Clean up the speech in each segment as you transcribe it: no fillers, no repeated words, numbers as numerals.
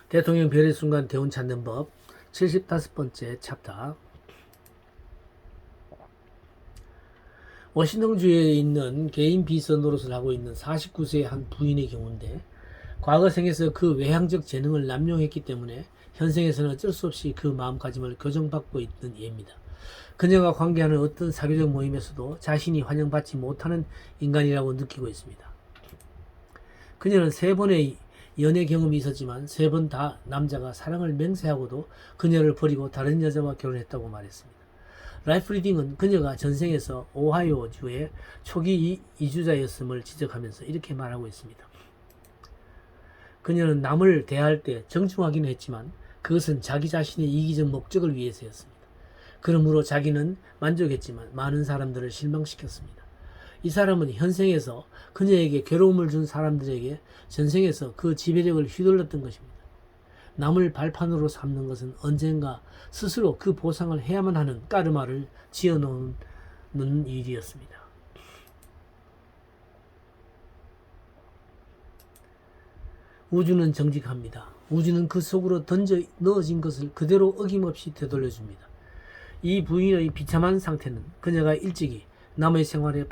대통령 별의 순간 대운 찾는 법 75번째 챕터. 워싱턴주에 있는 개인 비서 노릇을 하고 있는 49세의 한 부인의 경우인데, 과거 생에서 그 외향적 재능을 남용했기 때문에 현생에서는 어쩔 수 없이 그 마음가짐을 교정받고 있는 예입니다. 그녀가 관계하는 어떤 사교적 모임에서도 자신이 환영받지 못하는 인간이라고 느끼고 있습니다. 그녀는 3번의 연애 경험이 있었지만 3번 다 남자가 사랑을 맹세하고도 그녀를 버리고 다른 여자와 결혼했다고 말했습니다. 라이프 리딩은 그녀가 전생에서 오하이오주의 초기 이주자였음을 지적하면서 이렇게 말하고 있습니다. 그녀는 남을 대할 때 정중하기는 했지만 그것은 자기 자신의 이기적 목적을 위해서였습니다. 그러므로 자기는 만족했지만 많은 사람들을 실망시켰습니다. 이 사람은 현생에서 그녀에게 괴로움을 준 사람들에게 전생에서 그 지배력을 휘둘렀던 것입니다. 남을 발판으로 삼는 것은 언젠가 스스로 그 보상을 해야만 하는 까르마를 지어놓는 일이었습니다. 우주는 정직합니다. 우주는 그 속으로 던져 넣어진 것을 그대로 어김없이 되돌려줍니다. 이 부인의 비참한 상태는 그녀가 일찍이 남의 생활에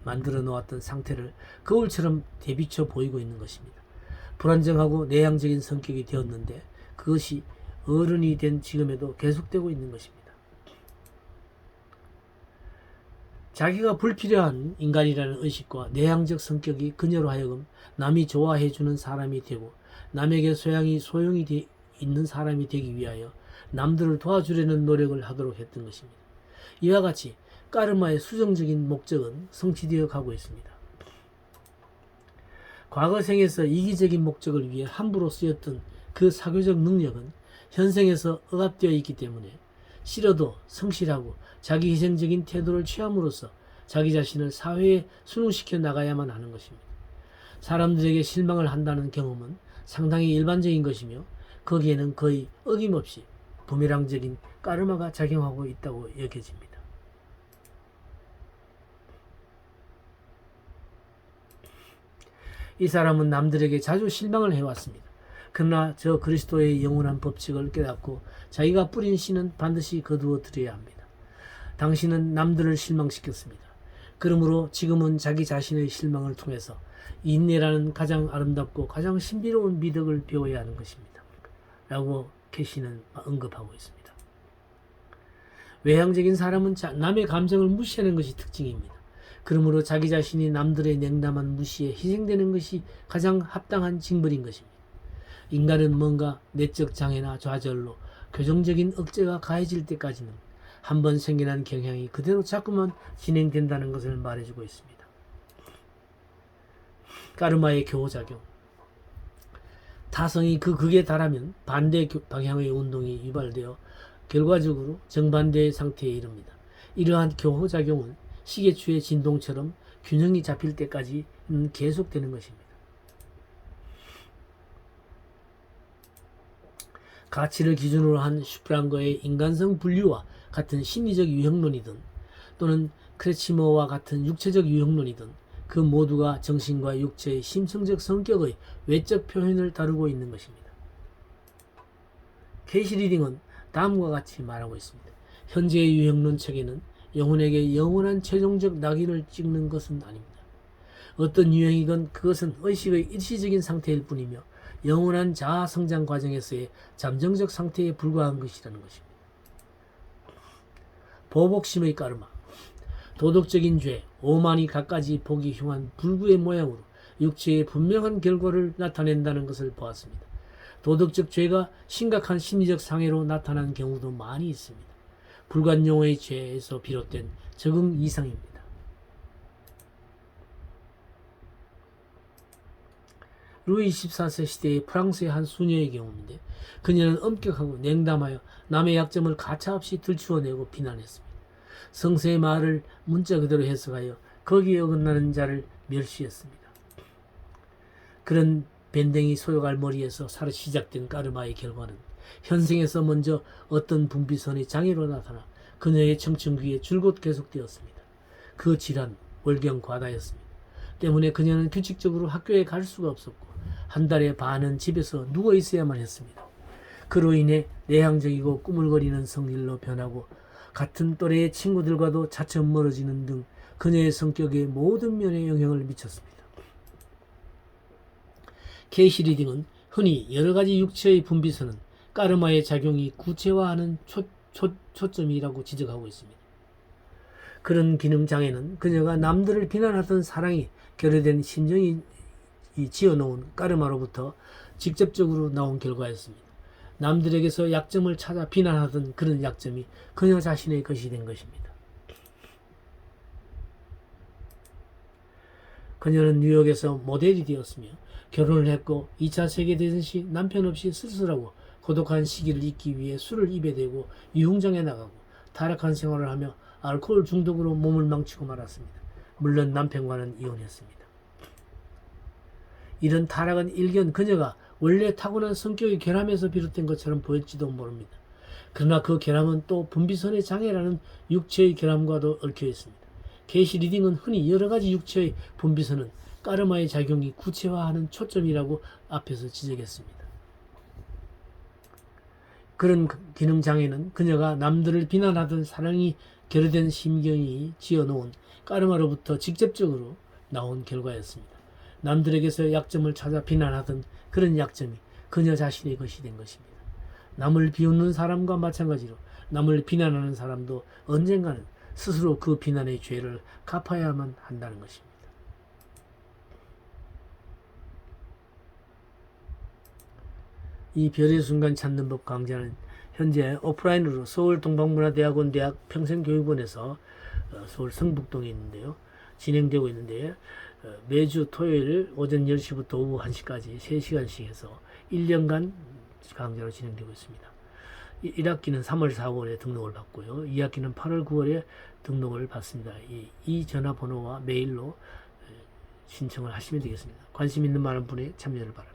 만들어 놓았던 상태를 거울처럼 대비쳐 보이고 있는 것입니다. 불안정하고 내향적인 성격이 되었는데 그것이 어른이 된 지금에도 계속되고 있는 것입니다. 자기가 불필요한 인간이라는 의식과 내향적 성격이 그녀로 하여금 남이 좋아해주는 사람이 되고 남에게 소용이 있는 사람이 되기 위하여 남들을 도와주려는 노력을 하도록 했던 것입니다. 이와 같이 까르마의 수정적인 목적은 성취되어 가고 있습니다. 과거 생에서 이기적인 목적을 위해 함부로 쓰였던 그 사교적 능력은 현생에서 억압되어 있기 때문에 싫어도 성실하고 자기 희생적인 태도를 취함으로써 자기 자신을 사회에 순응시켜 나가야만 하는 것입니다. 사람들에게 실망을 한다는 경험은 상당히 일반적인 것이며 거기에는 거의 어김없이 부메랑적인 까르마가 작용하고 있다고 여겨집니다. 이 사람은 남들에게 자주 실망을 해왔습니다. 그러나 저 그리스도의 영원한 법칙을 깨닫고 자기가 뿌린 씨는 반드시 거두어 드려야 합니다. 당신은 남들을 실망시켰습니다. 그러므로 지금은 자기 자신의 실망을 통해서 인내라는 가장 아름답고 가장 신비로운 미덕을 배워야 하는 것입니다. 라고 캐시는 언급하고 있습니다. 외향적인 사람은 남의 감정을 무시하는 것이 특징입니다. 그러므로 자기 자신이 남들의 냉담한 무시에 희생되는 것이 가장 합당한 징벌인 것입니다. 인간은 뭔가 내적 장애나 좌절로 교정적인 억제가 가해질 때까지는 한번 생겨난 경향이 그대로 자꾸만 진행된다는 것을 말해주고 있습니다. 까르마의 교호작용. 타성이 그 극에 달하면 반대 방향의 운동이 유발되어 결과적으로 정반대의 상태에 이릅니다. 이러한 교호작용은 시계추의 진동처럼 균형이 잡힐 때까지 계속되는 것입니다. 가치를 기준으로 한 슈프랑거의 인간성 분류와 같은 심리적 유형론이든 또는 크레치머와 같은 육체적 유형론이든 그 모두가 정신과 육체의 심성적 성격의 외적 표현을 다루고 있는 것입니다. 케이시 리딩은 다음과 같이 말하고 있습니다. 현재의 유형론 체계는 영혼에게 영원한 최종적 낙인을 찍는 것은 아닙니다. 어떤 유형이건 그것은 의식의 일시적인 상태일 뿐이며 영원한 자아 성장 과정에서의 잠정적 상태에 불과한 것이라는 것입니다. 보복심의 까르마. 도덕적인 죄, 오만이 갖가지 보기 흉한 불구의 모양으로 육체의 분명한 결과를 나타낸다는 것을 보았습니다. 도덕적 죄가 심각한 심리적 상해로 나타난 경우도 많이 있습니다. 불관용의 죄에서 비롯된 적응 이상입니다. 루이 14세 시대의 프랑스의 한 수녀의 경우인데 그녀는 엄격하고 냉담하여 남의 약점을 가차없이 들추어내고 비난했습니다. 성서의 말을 문자 그대로 해석하여 거기에 어긋나는 자를 멸시했습니다. 그런 밴댕이 소요갈 머리에서 시작된 까르마의 결과는 현생에서 먼저 어떤 분비선의 장애로 나타나 그녀의 청춘기에 줄곧 계속되었습니다. 그 질환, 월경과다였습니다. 때문에 그녀는 규칙적으로 학교에 갈 수가 없었고 한 달에 반은 집에서 누워 있어야만 했습니다. 그로 인해 내향적이고 꾸물거리는 성질로 변하고 같은 또래의 친구들과도 차츰 멀어지는 등 그녀의 성격에 모든 면에 영향을 미쳤습니다. 케이시 리딩은 흔히 여러가지 육체의 분비선은 까르마의 작용이 구체화하는 초점이라고 지적하고 있습니다. 그런 기능 장애는 그녀가 남들을 비난하던 사랑이 결여된 심정이 지어놓은 까르마로부터 직접적으로 나온 결과였습니다. 남들에게서 약점을 찾아 비난하던 그런 약점이 그녀 자신의 것이 된 것입니다. 그녀는 뉴욕에서 모델이 되었으며 결혼을 했고 2차 세계대전 시 남편 없이 쓸쓸하고 고독한 시기를 잊기 위해 술을 입에 대고 유흥장에 나가고 타락한 생활을 하며 알코올 중독으로 몸을 망치고 말았습니다. 물론 남편과는 이혼했습니다. 이런 타락은 일견 그녀가 원래 타고난 성격의 결함에서 비롯된 것처럼 보일지도 모릅니다. 그러나 그 결함은 또 분비선의 장애라는 육체의 결함과도 얽혀 있습니다. 케이시 리딩은 흔히 여러가지 육체의 분비선은 까르마의 작용이 구체화하는 초점이라고 앞에서 지적했습니다. 그런 기능 장애는 그녀가 남들을 비난하던 사랑이 결여된 심경이 지어놓은 까르마로부터 직접적으로 나온 결과였습니다. 남들에게서 약점을 찾아 비난하던 그런 약점이 그녀 자신의 것이 된 것입니다. 남을 비웃는 사람과 마찬가지로 남을 비난하는 사람도 언젠가는 스스로 그 비난의 죄를 갚아야만 한다는 것입니다. 이 별의 순간 찾는 법 강좌는 현재 오프라인으로 서울 동방문화대학원 대학 평생교육원에서 서울 성북동에 있는데요. 진행되고 있는데 매주 토요일 오전 10시부터 오후 1시까지 3시간씩 해서 1년간 강좌로 진행되고 있습니다. 1학기는 3월 4월에 등록을 받고요. 2학기는 8월 9월에 등록을 받습니다. 이 전화번호와 메일로 신청을 하시면 되겠습니다. 관심 있는 많은 분의 참여를 바랍니다.